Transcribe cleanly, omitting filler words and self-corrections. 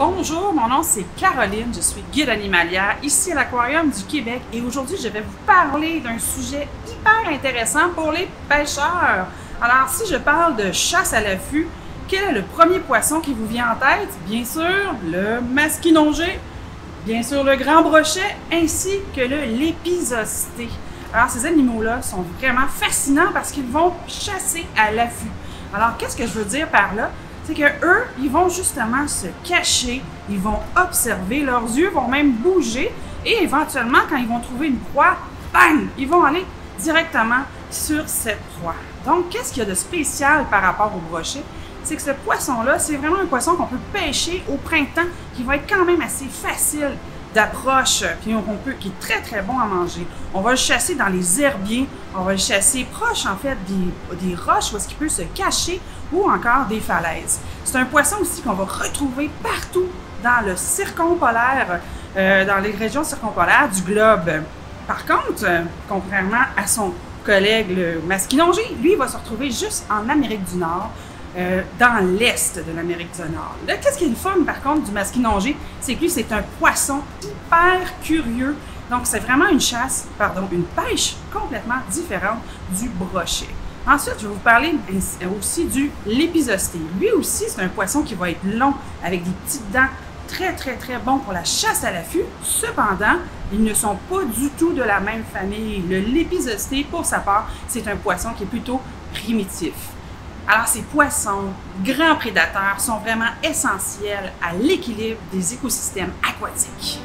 Bonjour, mon nom c'est Caroline, je suis guide animalière ici à l'Aquarium du Québec et aujourd'hui je vais vous parler d'un sujet hyper intéressant pour les pêcheurs. Alors si je parle de chasse à l'affût, quel est le premier poisson qui vous vient en tête? Bien sûr, le masquinongé, bien sûr le grand brochet ainsi que le lépisosté. Alors ces animaux-là sont vraiment fascinants parce qu'ils vont chasser à l'affût. Alors qu'est-ce que je veux dire par là? C'est qu'eux, ils vont justement se cacher, ils vont observer, leurs yeux vont même bouger et éventuellement, quand ils vont trouver une proie, bang, ils vont aller directement sur cette proie. Donc, qu'est-ce qu'il y a de spécial par rapport au brochet? C'est que ce poisson-là, c'est vraiment un poisson qu'on peut pêcher au printemps, qui va être quand même assez facile d'approche, qui est très très bon à manger. On va le chasser dans les herbiers, on va le chasser proche en fait des roches où est-ce qu'il peut se cacher ou encore des falaises. C'est un poisson aussi qu'on va retrouver partout dans le circumpolaire, dans les régions circumpolaires du globe. Par contre, contrairement à son collègue le masquinongé, lui il va se retrouver juste en Amérique du Nord, dans l'est de l'Amérique du Nord. Là, qu'est-ce qui est le fun, par contre, du masquinongé? C'est que lui, c'est un poisson hyper curieux. Donc, c'est vraiment une pêche complètement différente du brochet. Ensuite, je vais vous parler aussi du lépisosté. Lui aussi, c'est un poisson qui va être long, avec des petites dents très, très, très bons pour la chasse à l'affût. Cependant, ils ne sont pas du tout de la même famille. Le lépisosté, pour sa part, c'est un poisson qui est plutôt primitif. Alors, ces poissons, grands prédateurs, sont vraiment essentiels à l'équilibre des écosystèmes aquatiques.